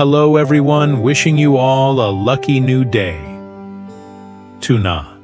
Hello everyone, wishing you all a lucky new day. Tuna.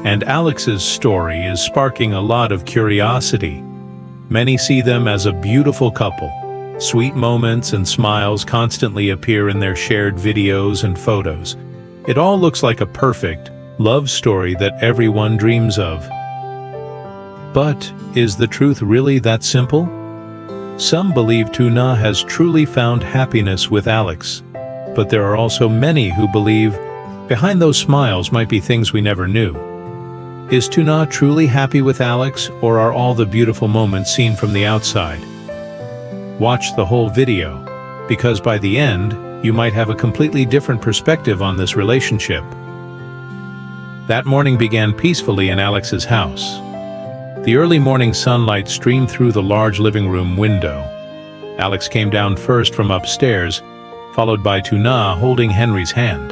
And Alex's story is sparking a lot of curiosity. Many see them as a beautiful couple. Sweet moments and smiles constantly appear in their shared videos and photos. It all looks like a perfect love story that everyone dreams of. But is the truth really that simple? Some believe Tuna has truly found happiness with Alex, but there are also many who believe behind those smiles might be things we never knew. Is Tuna truly happy with Alex, or are all the beautiful moments seen from the outside? Watch the whole video, because by the end, you might have a completely different perspective on this relationship. That morning began peacefully in Alex's house. The early morning sunlight streamed through the large living room window. Alex came down first from upstairs, followed by Tuna holding Henry's hand.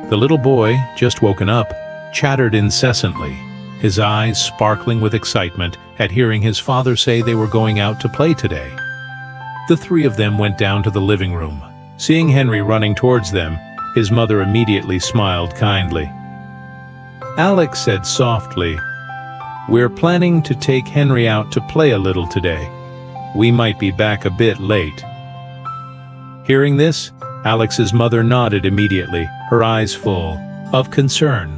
The little boy, just woken up, chattered incessantly, his eyes sparkling with excitement at hearing his father say they were going out to play today. The three of them went down to the living room. Seeing Henry running towards them, his mother immediately smiled kindly. Alex said softly, "We're planning to take Henry out to play a little today. We might be back a bit late." Hearing this, Alex's mother nodded immediately, her eyes full of concern.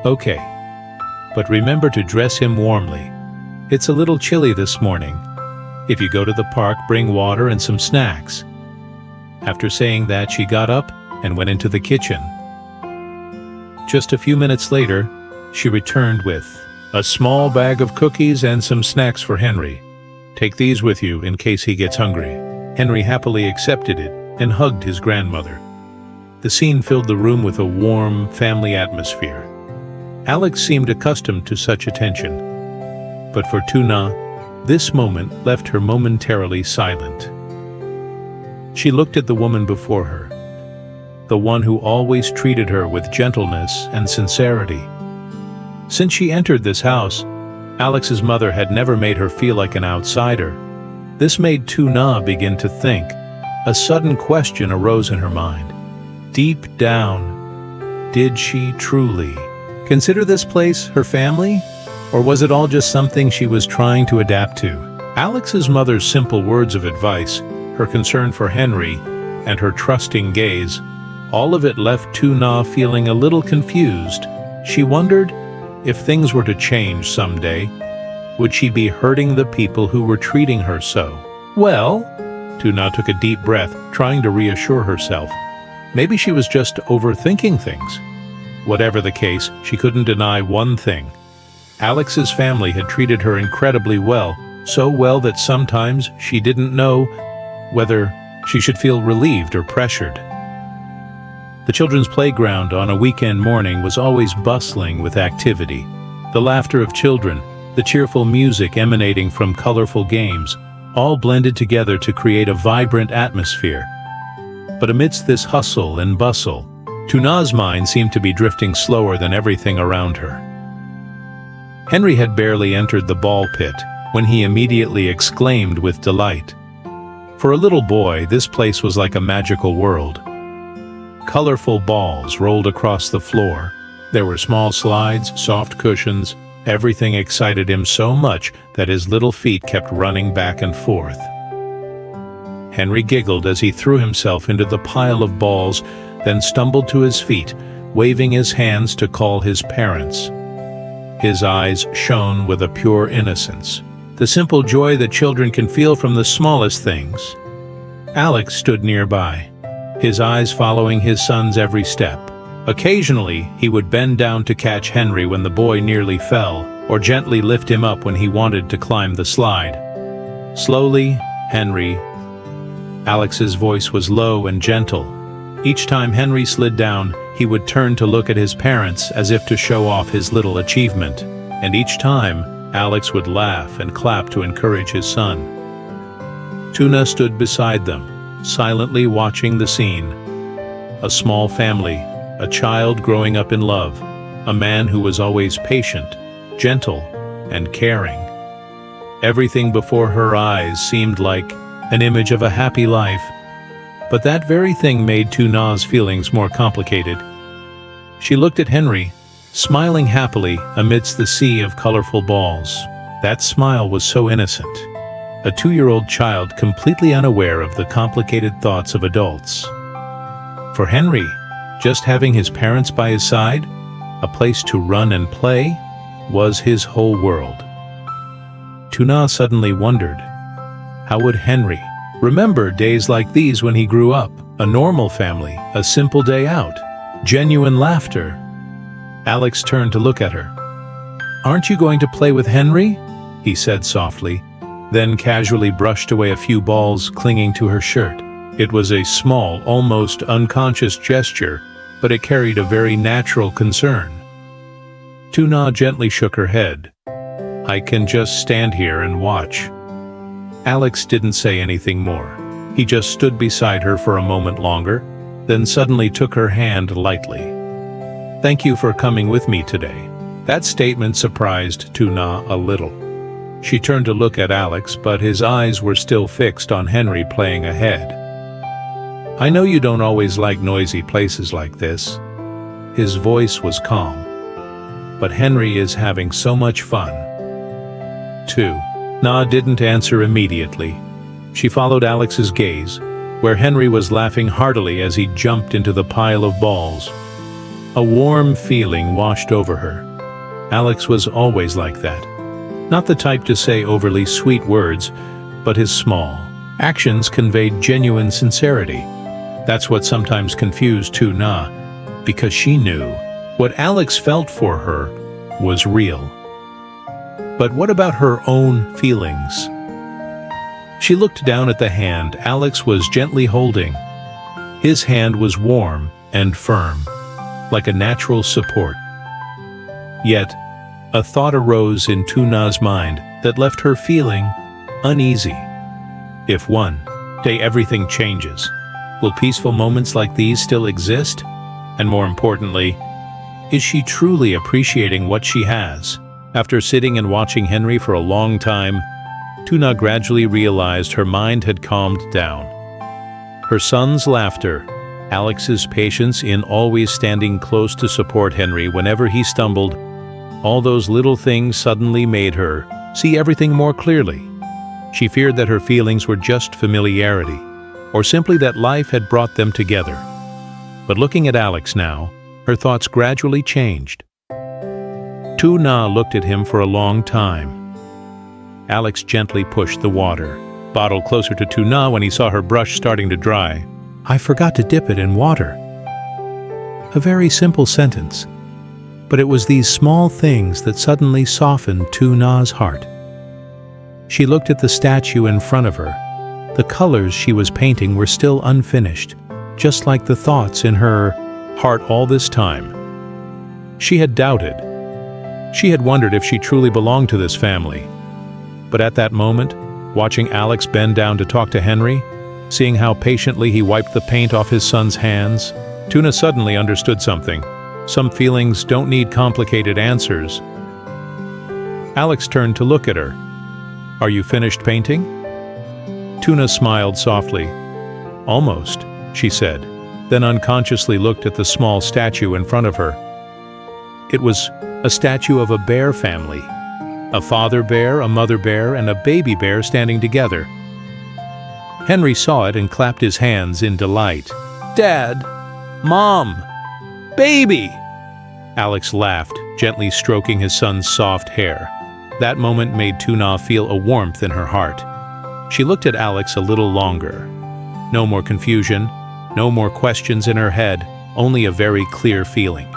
"Okay, but remember to dress him warmly. It's a little chilly this morning. If you go to the park, bring water and some snacks." After saying that, she got up and went into the kitchen. Just a few minutes later, she returned with a small bag of cookies and some snacks for Henry. "Take these with you in case he gets hungry." Henry happily accepted it and hugged his grandmother. The scene filled the room with a warm, family atmosphere. Alex seemed accustomed to such attention. But for Tuna, this moment left her momentarily silent. She looked at the woman before her, the one who always treated her with gentleness and sincerity. Since she entered this house, Alex's mother had never made her feel like an outsider. This made Tuna begin to think. A sudden question arose in her mind. Deep down, did she truly consider this place her family? Or was it all just something she was trying to adapt to? Alex's mother's simple words of advice, her concern for Henry, and her trusting gaze, all of it left Tuna feeling a little confused. She wondered, if things were to change someday, would she be hurting the people who were treating her so well? Tuna took a deep breath, trying to reassure herself. Maybe she was just overthinking things. Whatever the case, she couldn't deny one thing. Alex's family had treated her incredibly well, so well that sometimes she didn't know whether she should feel relieved or pressured. The children's playground on a weekend morning was always bustling with activity. The laughter of children, the cheerful music emanating from colorful games, all blended together to create a vibrant atmosphere. But amidst this hustle and bustle, Tuna's mind seemed to be drifting slower than everything around her. Henry had barely entered the ball pit when he immediately exclaimed with delight. For a little boy, this place was like a magical world. Colorful balls rolled across the floor. There were small slides, soft cushions. Everything excited him so much that his little feet kept running back and forth. Henry giggled as he threw himself into the pile of balls, then stumbled to his feet, waving his hands to call his parents. His eyes shone with a pure innocence, the simple joy that children can feel from the smallest things. Alex stood nearby, his eyes following his son's every step. Occasionally, he would bend down to catch Henry when the boy nearly fell, or gently lift him up when he wanted to climb the slide. Slowly, Henry. Alex's voice was low and gentle. Each time Henry slid down, he would turn to look at his parents as if to show off his little achievement. And each time, Alex would laugh and clap to encourage his son. Tuna stood beside them, silently watching the scene. A small family, a child growing up in love, a man who was always patient, gentle, and caring. Everything before her eyes seemed like an image of a happy life. But that very thing made Tuna's feelings more complicated. She looked at Henry, smiling happily amidst the sea of colorful balls. That smile was so innocent. A 2-year-old child completely unaware of the complicated thoughts of adults. For Henry, just having his parents by his side, a place to run and play, was his whole world. Tuna suddenly wondered, how would Henry remember days like these when he grew up? A normal family, a simple day out, genuine laughter. Alex turned to look at her. "Aren't you going to play with Henry?" he said softly, then casually brushed away a few balls clinging to her shirt. It was a small, almost unconscious gesture, but it carried a very natural concern. Tuna gently shook her head. "I can just stand here and watch." Alex didn't say anything more. He just stood beside her for a moment longer, then suddenly took her hand lightly. "Thank you for coming with me today." That statement surprised Tuna a little. She turned to look at Alex, but his eyes were still fixed on Henry playing ahead. "I know you don't always like noisy places like this." His voice was calm. "But Henry is having so much fun." Tuna didn't answer immediately. She followed Alex's gaze, where Henry was laughing heartily as he jumped into the pile of balls. A warm feeling washed over her. Alex was always like that. Not the type to say overly sweet words, but his small actions conveyed genuine sincerity. That's what sometimes confused Tuna, because she knew what Alex felt for her was real. But what about her own feelings? She looked down at the hand Alex was gently holding. His hand was warm and firm, like a natural support. Yet, a thought arose in Tuna's mind that left her feeling uneasy. If one day everything changes, will peaceful moments like these still exist? And more importantly, is she truly appreciating what she has? After sitting and watching Henry for a long time, Tuna gradually realized her mind had calmed down. Her son's laughter, Alex's patience in always standing close to support Henry whenever he stumbled, all those little things suddenly made her see everything more clearly. She feared that her feelings were just familiarity, or simply that life had brought them together. But looking at Alex now, her thoughts gradually changed. Tuna looked at him for a long time. Alex gently pushed the water bottle closer to Tuna when he saw her brush starting to dry. "I forgot to dip it in water." A very simple sentence, but it was these small things that suddenly softened Tuna's heart. She looked at the statue in front of her. The colors she was painting were still unfinished, just like the thoughts in her heart all this time. She had doubted. She had wondered if she truly belonged to this family. But at that moment, watching Alex bend down to talk to Henry, seeing how patiently he wiped the paint off his son's hands, Tuna suddenly understood something. Some feelings don't need complicated answers. Alex turned to look at her. "Are you finished painting?" Tuna smiled softly. "Almost," she said, then unconsciously looked at the small statue in front of her. It was a statue of a bear family. A father bear, a mother bear, and a baby bear standing together. Henry saw it and clapped his hands in delight. "Dad! Mom! Baby!" Alex laughed, gently stroking his son's soft hair. That moment made Tuna feel a warmth in her heart. She looked at Alex a little longer. No more confusion, no more questions in her head, only a very clear feeling.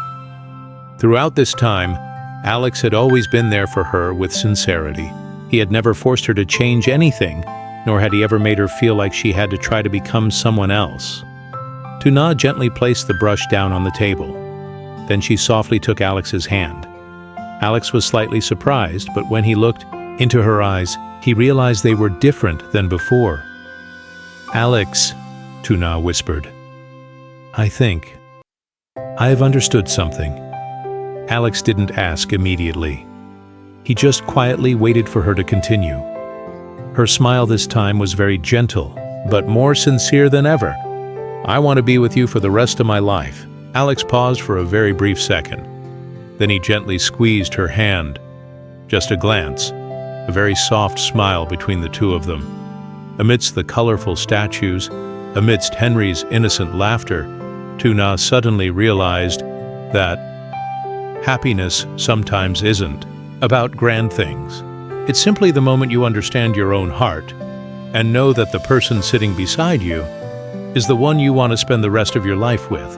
Throughout this time, Alex had always been there for her with sincerity. He had never forced her to change anything, nor had he ever made her feel like she had to try to become someone else. Tuna gently placed the brush down on the table. Then she softly took Alex's hand. Alex was slightly surprised, but when he looked into her eyes, he realized they were different than before. "Alex," Tuna whispered, "I think I've understood something." Alex didn't ask immediately. He just quietly waited for her to continue. Her smile this time was very gentle, but more sincere than ever. I want to be with you for the rest of my life." Alex paused for a very brief second. Then he gently squeezed her hand. Just a glance, a very soft smile between the two of them. Amidst the colorful statues, amidst Henry's innocent laughter, Tuna suddenly realized that happiness sometimes isn't about grand things. It's simply the moment you understand your own heart and know that the person sitting beside you is the one you want to spend the rest of your life with.